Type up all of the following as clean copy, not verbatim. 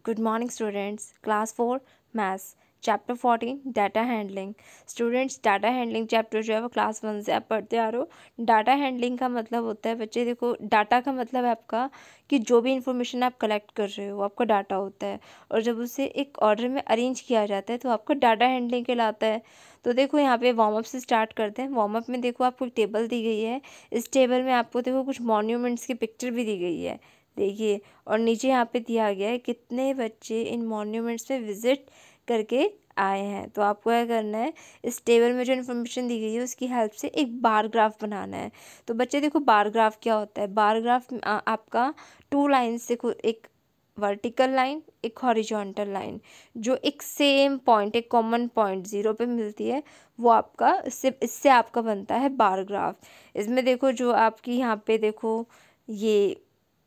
Good morning students. Class 4 Maths Chapter 14 Data Handling. Students data handling chapter जो है वो class 1 से आप पढ़ते आ रहे हो। डाटा हैंडलिंग का मतलब होता है बच्चे, देखो डाटा का मतलब है आपका कि जो भी इंफॉर्मेशन आप कलेक्ट कर रहे हो वो आपका डाटा होता है, और जब उसे एक ऑर्डर में अरेंज किया जाता है तो आपका डाटा हैंडलिंग कहलाता है। तो देखो यहाँ पे वार्म अप से स्टार्ट करते हैं। वार्म अप में देखो आपको एक टेबल दी गई है। इस टेबल में आपको देखो कुछ मॉन्यूमेंट्स की पिक्चर भी दी गई है, देखिए। और नीचे यहाँ पे दिया गया है कितने बच्चे इन मॉन्यूमेंट्स पे विजिट करके आए हैं। तो आपको क्या करना है, इस टेबल में जो इन्फॉर्मेशन दी गई है उसकी हेल्प से एक बार ग्राफ बनाना है। तो बच्चे देखो बार ग्राफ क्या होता है। बार ग्राफ आपका टू लाइन से एक वर्टिकल लाइन, एक हॉरिजॉन्टल लाइन, जो एक सेम पॉइंट, एक कॉमन पॉइंट जीरो पे मिलती है, वो आपका इससे आपका बनता है बार ग्राफ। इसमें देखो जो आपकी यहाँ पे देखो ये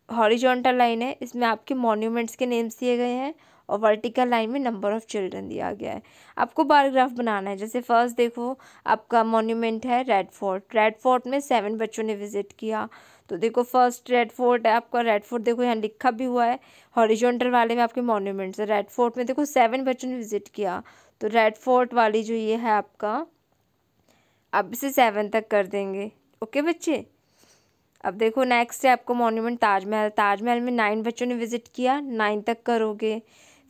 हॉरिजॉन्टल लाइन है, इसमें आपके मॉन्यूमेंट्स के नेम्स दिए गए हैं, और वर्टिकल लाइन में नंबर ऑफ़ चिल्ड्रन दिया गया है। आपको बार ग्राफ बनाना है। जैसे फर्स्ट देखो आपका मॉन्यूमेंट है रेड फोर्ट। रेड फोर्ट में 7 बच्चों ने विजिट किया। तो देखो फर्स्ट रेड फोर्ट है आपका। रेड फोर्ट देखो यहाँ लिखा भी हुआ है। हॉरिजॉन्टल वाले में आपके मॉन्यूमेंट्स है। रेड फोर्ट में देखो 7 बच्चों ने विजिट किया, तो रेड फोर्ट वाली जो ये है आपका, अब इसे 7 तक कर देंगे। ओके बच्चे। अब देखो नेक्स्ट है आपको मॉन्यूमेंट ताजमहल। ताजमहल में 9 बच्चों ने विजिट किया, 9 तक करोगे।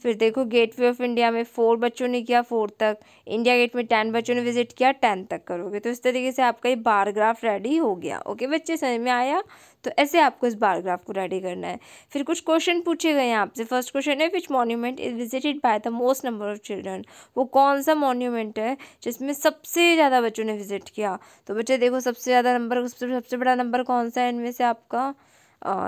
फिर देखो गेटवे ऑफ इंडिया में 4 बच्चों ने किया, 4 तक। इंडिया गेट में 10 बच्चों ने विजिट किया, 10 तक करोगे। तो इस तरीके से आपका ये बार ग्राफ रेडी हो गया। ओके बच्चे, समझ में आया? तो ऐसे आपको इस बार ग्राफ को रेडी करना है। फिर कुछ क्वेश्चन पूछे गए हैं आपसे। फर्स्ट क्वेश्चन है which monument is visited by the most number of children. वो कौन सा मॉन्यूमेंट है जिसमें सबसे ज़्यादा बच्चों ने विजिट किया। तो बच्चे देखो सबसे ज़्यादा नंबर, सबसे बड़ा नंबर कौन सा है इनमें से आपका,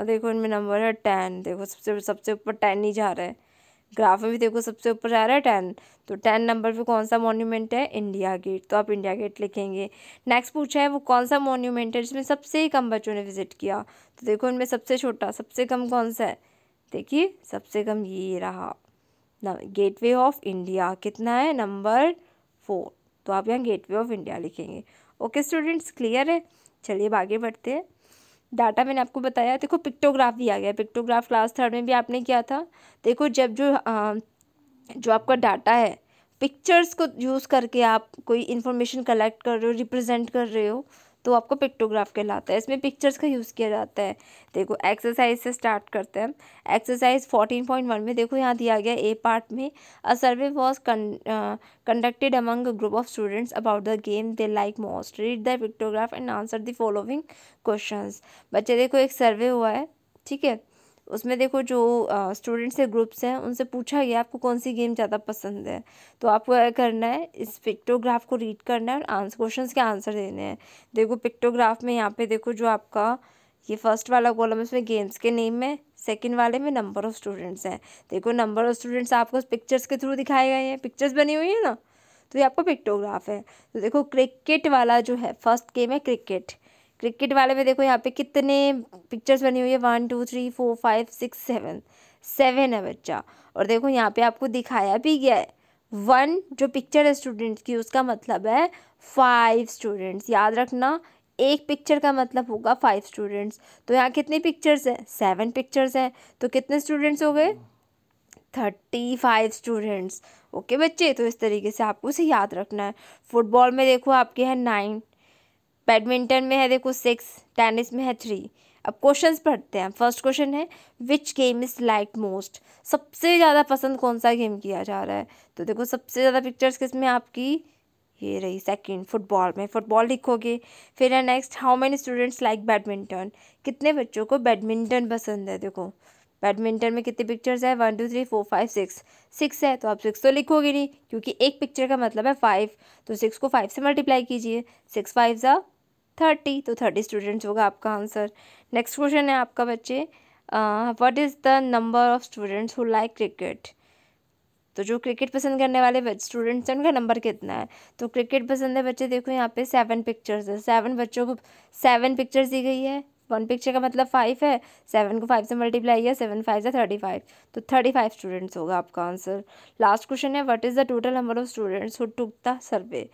देखो इनमें नंबर है 10। देखो सबसे सबसे ऊपर 10 ही जा रहा है। ग्राफ में भी देखो सबसे ऊपर जा रहा है 10। तो 10 नंबर पे कौन सा मॉन्यूमेंट है, इंडिया गेट। तो आप इंडिया गेट लिखेंगे। नेक्स्ट पूछा है वो कौन सा मॉन्यूमेंट है जिसमें सबसे ही कम बच्चों ने विजिट किया। तो देखो इनमें सबसे छोटा, सबसे कम कौन सा है, देखिए सबसे कम ये रहा ना, गेटवे ऑफ इंडिया। कितना है, नंबर 4। तो आप यहाँ गेटवे ऑफ इंडिया लिखेंगे। ओके स्टूडेंट्स, क्लियर है? चलिए अब आगे बढ़ते हैं। डाटा मैंने आपको बताया। देखो पिक्टोग्राफ भी आ गया। पिक्टोग्राफ क्लास 3 में भी आपने किया था। देखो जब जो आपका डाटा है, पिक्चर्स को यूज़ करके आप कोई इन्फॉर्मेशन कलेक्ट कर रहे हो, रिप्रेजेंट कर रहे हो, तो आपको पिक्टोग्राफ कहलाता है। इसमें पिक्चर्स का यूज़ किया जाता है। देखो एक्सरसाइज से स्टार्ट करते हैं। एक्सरसाइज 14.1 में देखो यहाँ दिया गया ए पार्ट में, a survey was conducted among a group of students about the game they like most. Read the pictograph and answer the following questions. बच्चे देखो एक सर्वे हुआ है, ठीक है। उसमें देखो जो स्टूडेंट्स के ग्रुप्स हैं उनसे पूछा गया आपको कौन सी गेम ज़्यादा पसंद है। तो आपको क्या करना है, इस पिक्टोग्राफ को रीड करना है और क्वेश्चंस के आंसर देने हैं। देखो पिक्टोग्राफ में यहाँ पे देखो जो आपका ये फर्स्ट वाला कॉलम है उसमें गेम्स के नेम है, सेकंड वाले में नंबर ऑफ़ स्टूडेंट्स हैं। देखो नंबर ऑफ़ स्टूडेंट्स आपको पिक्चर्स के थ्रू दिखाए गए हैं, पिक्चर्स बनी हुई है ना, तो ये आपका पिक्टोग्राफ है। तो देखो क्रिकेट वाला जो है, फर्स्ट गेम है क्रिकेट। क्रिकेट वाले में देखो यहाँ पे कितने पिक्चर्स बनी हुई है, 1 2 3 4 5 6 7, 7 है बच्चा। और देखो यहाँ पे आपको दिखाया भी गया है 1 जो पिक्चर है स्टूडेंट्स की, उसका मतलब है 5 स्टूडेंट्स। याद रखना, एक पिक्चर का मतलब होगा 5 स्टूडेंट्स। तो यहाँ कितनी पिक्चर्स हैं, 7 पिक्चर्स हैं। तो कितने स्टूडेंट्स हो गए, 35 स्टूडेंट्स। ओके बच्चे, तो इस तरीके से आपको इसे याद रखना है। फुटबॉल में देखो आपके हैं 9, बैडमिंटन में है देखो 6, टेनिस में है 3। अब क्वेश्चंस पढ़ते हैं। फर्स्ट क्वेश्चन है which game is like most. सबसे ज़्यादा पसंद कौन सा गेम किया जा रहा है। तो देखो सबसे ज़्यादा पिक्चर्स किस में आपकी, ये रही सेकंड, फुटबॉल में, फुटबॉल लिखोगे। फिर है next how many students like badminton. कितने बच्चों को बैडमिंटन पसंद है। देखो बैडमिंटन में कितने पिक्चर्स है, 1 2 3 4 5 6, 6 है। तो आप 6 तो लिखोगे नहीं क्योंकि एक पिक्चर का मतलब है 5। तो 6 को 5 से मल्टीप्लाई कीजिए, 6 5 ज़ा 30, तो 30 स्टूडेंट्स होगा आपका आंसर। नेक्स्ट क्वेश्चन है आपका बच्चे, what is the number of students who like cricket. तो जो क्रिकेट पसंद करने वाले स्टूडेंट्स हैं उनका नंबर कितना है। तो क्रिकेट पसंद है बच्चे, देखो यहाँ पे 7 पिक्चर्स है। 7 बच्चों को 7 पिक्चर्स दी गई है। 1 पिक्चर का मतलब 5 है, 7 को 5 से मल्टीप्लाई किया, 7 5 से 35। तो 35 स्टूडेंट्स होगा आपका आंसर। लास्ट क्वेश्चन है what is the total number of students who took the survey.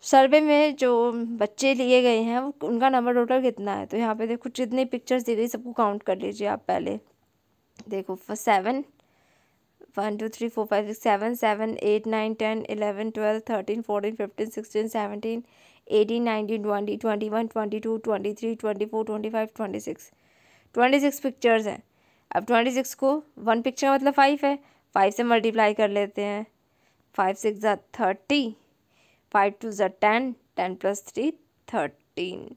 Survey में जो बच्चे लिए गए हैं उनका नंबर टोटल कितना है। तो यहाँ पे देखो जितनी पिक्चर्स दी गई सबको काउंट कर लीजिए आप पहले। देखो 7, 1 2 3 4 5 6 7 7 8 9 10 11 12 13 14 15 16 17 18 19 20 21 22 23 24 25 26 26 पिक्चर्स हैं। अब 26 को 1 पिक्चर का मतलब 5 है, 5 से मल्टीप्लाई कर लेते हैं। 5 6 ज़ा 30, 5 2 ज़ा 10, 10 + 3 13,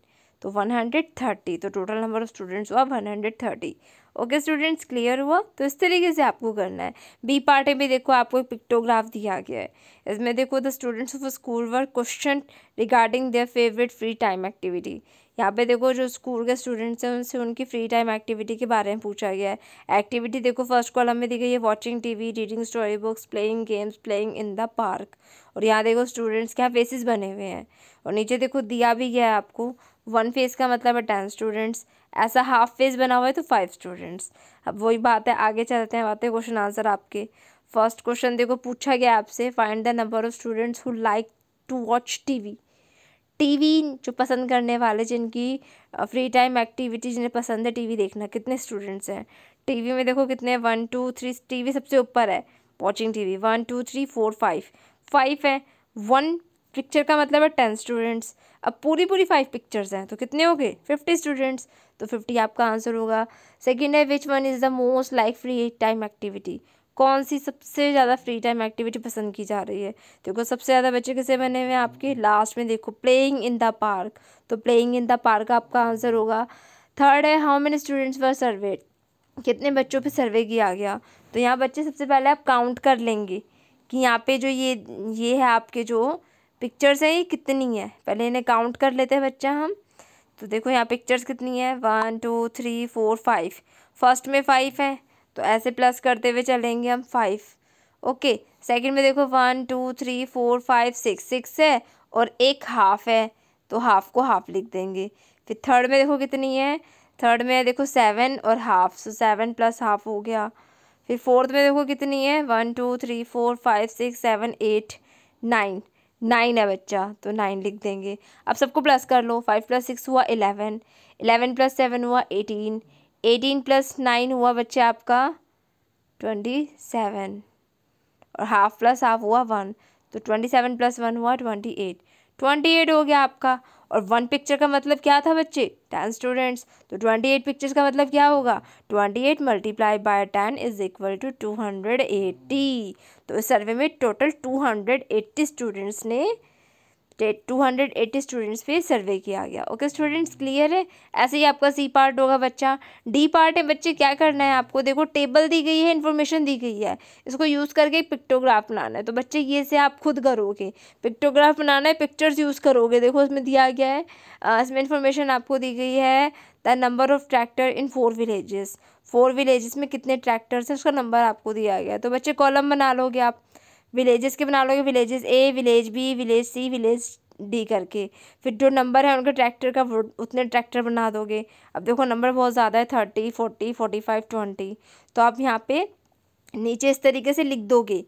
तो 130। तो टोटल नंबर ऑफ स्टूडेंट्स हुआ 130। ओके स्टूडेंट्स, क्लियर हुआ? तो इस तरीके से आपको करना है। बी पार्ट में देखो आपको एक पिक्टोग्राफ दिया गया है। इसमें देखो the students of school work question regarding their favourite free time activity. यहाँ पे देखो जो स्कूल के स्टूडेंट्स हैं उनसे उनकी फ्री टाइम एक्टिविटी के बारे में पूछा गया है। एक्टिविटी देखो फर्स्ट कॉलम में दी गई है, watching TV, reading story books, playing games, playing in the park. और यहाँ देखो स्टूडेंट्स के यहाँ फेसेस बने हुए हैं और नीचे देखो दिया भी गया है आपको 1 फेस का मतलब है 10 स्टूडेंट्स, ऐसा हाफ फेस बना हुआ है तो 5 स्टूडेंट्स। अब वही बात है, आगे चलते हैं, आते हैं क्वेश्चन आंसर आपके। फर्स्ट क्वेश्चन देखो पूछा गया आपसे, find the number of students who like to watch TV. TV जो पसंद करने वाले, जिनकी फ्री टाइम एक्टिविटी जिन्हें पसंद है टीवी देखना, कितने स्टूडेंट्स हैं? टीवी में देखो कितने 1 2 3, टीवी सबसे ऊपर है, वॉचिंग टीवी 1 2 3 4 5, 5 है। 1 पिक्चर का मतलब है 10 स्टूडेंट्स। अब पूरी 5 पिक्चर्स हैं तो कितने हो गए? 50 स्टूडेंट्स, तो 50 आपका आंसर होगा। सेकेंड है which one is the most like free time activity. कौन सी सबसे ज़्यादा फ्री टाइम एक्टिविटी पसंद की जा रही है? देखो सबसे ज़्यादा बच्चे किसे बने हुए हैं आपके? लास्ट में देखो प्लेइंग इन द पार्क, तो प्लेइंग इन द पार्क आपका आंसर होगा। थर्ड है how many students were served, कितने बच्चों पे सर्वे किया गया? तो यहाँ बच्चे सबसे पहले आप काउंट कर लेंगे कि यहाँ पे जो ये है आपके जो पिक्चर्स हैं ये कितनी है, पहले इन्हें काउंट कर लेते हैं बच्चा हम। तो देखो यहाँ पिक्चर्स कितनी है, 1 2 3 4 5, फर्स्ट में 5 है तो ऐसे प्लस करते हुए चलेंगे हम 5। ओके, सेकंड में देखो 1 2 3 4 5 6 है और एक हाफ है तो हाफ को हाफ लिख देंगे। फिर थर्ड में देखो कितनी है, थर्ड में देखो 7 और हाफ, सो 7 + हाफ हो गया। फिर फोर्थ में देखो कितनी है, 1 2 3 4 5 6 7 8 9, 9 है बच्चा तो 9 लिख देंगे। अब सबको प्लस कर लो, 5 + 6 हुआ 11, 11 + 7 हुआ 18, 18 + 9 हुआ बच्चे आपका 27 और हाफ प्लस हाफ हुआ 1, तो 27 + 1 हुआ 28, 28 हो गया आपका। और 1 पिक्चर का मतलब क्या था बच्चे? 10 स्टूडेंट्स, तो 28 पिक्चर्स का मतलब क्या होगा? 28 × 10 = 280। तो इस सर्वे में टोटल 280 स्टूडेंट्स ने 280 स्टूडेंट्स पे सर्वे किया गया। ओके स्टूडेंट्स, क्लियर है? ऐसे ही आपका सी पार्ट होगा बच्चा। डी पार्ट है बच्चे, क्या करना है आपको? देखो टेबल दी गई है, इन्फॉर्मेशन दी गई है, इसको यूज़ करके एक पिक्टोग्राफ बनाना है। तो बच्चे ये से आप खुद करोगे, पिक्टोग्राफ बनाना है, पिक्चर्स यूज़ करोगे। देखो इसमें दिया गया है, इसमें इन्फॉर्मेशन आपको दी गई है, the number of tractor in 4 villages. 4 villages में कितने ट्रैक्टर्स हैं उसका नंबर आपको दिया गया है। तो बच्चे कॉलम बना लोगे आप, विलेजेस के बना लोगे, विलेजेस ए, विलेज बी, विलेज सी, विलेज डी करके। फिर जो नंबर है उनके ट्रैक्टर का उतने ट्रैक्टर बना दोगे। अब देखो नंबर बहुत ज़्यादा है, 30 40 45 20, तो आप यहाँ पे नीचे इस तरीके से लिख दोगे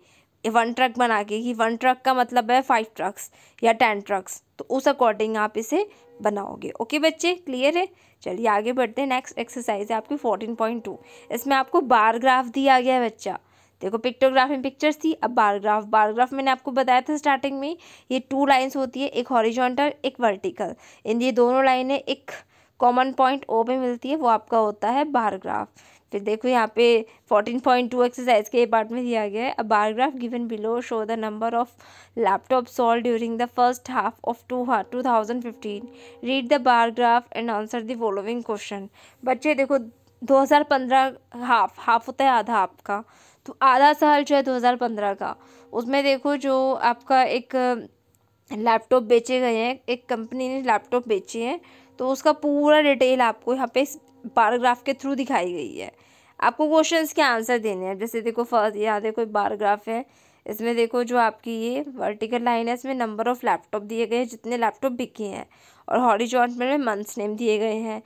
1 ट्रक बना के कि 1 ट्रक का मतलब है 5 ट्रक्स या 10 ट्रक्स, तो उस अकॉर्डिंग आप इसे बनाओगे। ओके बच्चे, क्लियर है? चलिए आगे बढ़ते हैं। नेक्स्ट एक्सरसाइज है आपकी 14.2। इसमें आपको बार ग्राफ दिया गया है बच्चा। देखो पिक्टोग्राफ में पिक्चर्स थी, अब बार ग्राफ मैंने आपको बताया था स्टार्टिंग में, ये 2 लाइन्स होती है, एक हॉरिजॉन्टल एक वर्टिकल। इन ये दोनों लाइनें एक कॉमन पॉइंट ओ पे मिलती है, वो आपका होता है बार ग्राफ। फिर देखो यहाँ पे 14.2 एक्सरसाइज के पार्ट में दिया गया है, a bar graph given below show the number of laptop sold during the first half of 2015। Read the bar graph and answer the following question. बच्चे देखो 2015 हाफ होता है आधा आपका, तो आधा साल जो है 2015 का, उसमें देखो जो आपका एक लैपटॉप बेचे गए हैं, एक कंपनी ने लैपटॉप बेचे हैं, तो उसका पूरा डिटेल आपको यहाँ पे बार ग्राफ के थ्रू दिखाई गई है। आपको क्वेश्चंस के आंसर देने हैं। जैसे देखो फर्स्ट यहाँ देखो एक बार ग्राफ है, इसमें देखो जो आपकी ये वर्टिकल लाइन है, इसमें नंबर ऑफ़ लैपटॉप दिए गए हैं, जितने लैपटॉप बिके हैं, और हॉरिजॉन्टल में मंथ्स नेम दिए गए हैं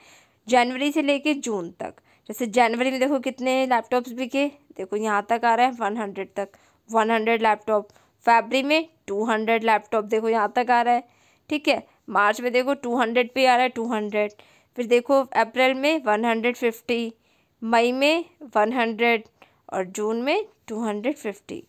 जनवरी से लेके जून तक। जैसे जनवरी में देखो कितने लैपटॉप्स बिके, देखो यहाँ तक आ रहा है 100 तक, 100 लैपटॉप। फरवरी में 200 लैपटॉप, देखो यहाँ तक आ रहा है, ठीक है। मार्च में देखो 200 पे आ रहा है 200, फिर देखो अप्रैल में 150, मई में 100, और जून में 250।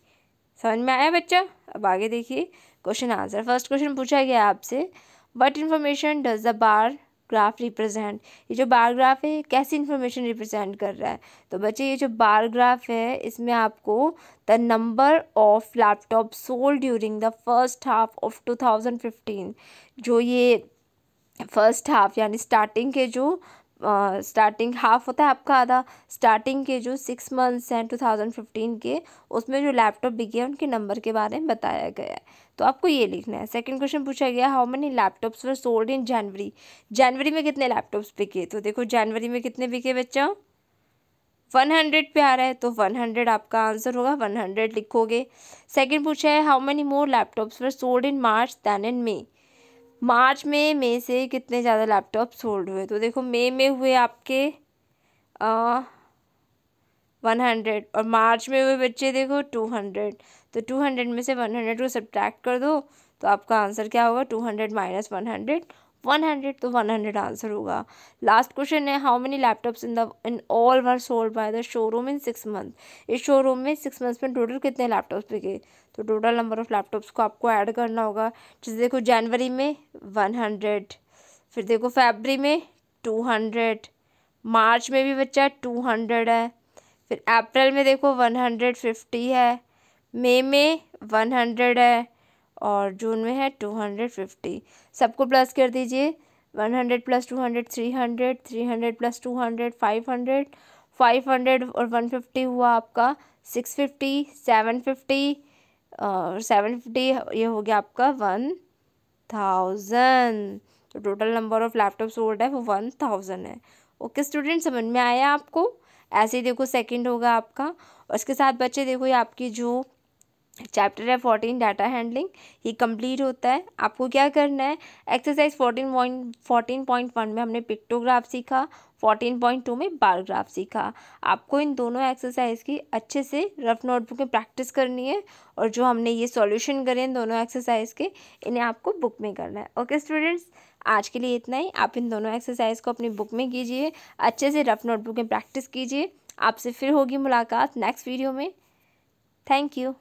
समझ में आया बच्चा? अब आगे देखिए क्वेश्चन आंसर। फर्स्ट क्वेश्चन पूछा गया आपसे, what information does the bar graph represent. ये जो बार ग्राफ है कैसी इन्फॉर्मेशन रिप्रेजेंट कर रहा है? तो बच्चे ये जो बार ग्राफ है इसमें आपको the number of laptop sold during the first half of 2015, जो ये फर्स्ट हाफ यानी स्टार्टिंग के जो स्टार्टिंग हाफ होता है आपका आधा, स्टार्टिंग के जो 6 मंथ्स हैं 2015 के, उसमें जो लैपटॉप बिके हैं उनके नंबर के बारे में बताया गया है। तो आपको ये लिखना है। सेकंड क्वेश्चन पूछा गया, how many laptops were sold in January. जनवरी में कितने लैपटॉप्स बिके? तो देखो जनवरी में कितने बिके बच्चा? 100 पे आ रहा है, तो 100 आपका आंसर होगा, 100 लिखोगे। सेकंड पूछा है, how many more laptops were sold in March than in May. March में मई से कितने ज़्यादा लैपटॉप सोल्ड हुए? तो देखो मई में हुए आपके 100 और मार्च में हुए बच्चे देखो 200। तो 200 में से 100 को सब्ट्रैक्ट कर दो तो आपका आंसर क्या होगा? 200 माइनस 100, 100। तो 100 आंसर होगा। लास्ट क्वेश्चन है, how many laptops in all were sold by the showroom in 6 month. इस शोरूम में 6 मंथ्स में टोटल कितने लैपटॉप्स बिके? तो टोटल नंबर ऑफ लैपटॉप्स को आपको ऐड करना होगा। जैसे देखो जनवरी में 100, फिर देखो फरवरी में 200, मार्च में भी बच्चा 200 है, फिर अप्रैल में देखो 150 है, मई में 100 है और जून में है 250। सबको प्लस कर दीजिए। 100 प्लस 200 300, 300 प्लस 200 500, 500 और 150 हुआ आपका 650, 750 और 750 ये हो गया आपका 1000। तो total number of laptop sold है वो 1000 है। ओके स्टूडेंट, समझ में आया आपको? ऐसे ही देखो सेकंड होगा आपका। और इसके साथ बच्चे देखो ये आपकी जो चैप्टर है 14 डाटा हैंडलिंग ये कंप्लीट होता है। आपको क्या करना है, एक्सरसाइज 14.1 में हमने पिक्टोग्राफ सीखा, 14.2 में बार ग्राफ सीखा। आपको इन दोनों एक्सरसाइज की अच्छे से रफ नोटबुक में प्रैक्टिस करनी है और जो हमने ये सॉल्यूशन करे इन दोनों एक्सरसाइज के इन्हें आपको बुक में करना है। ओके स्टूडेंट्स, आज के लिए इतना ही। आप इन दोनों एक्सरसाइज को अपनी बुक में कीजिए, अच्छे से रफ नोटबुक में प्रैक्टिस कीजिए। आपसे फिर होगी मुलाकात नेक्स्ट वीडियो में। Thank you.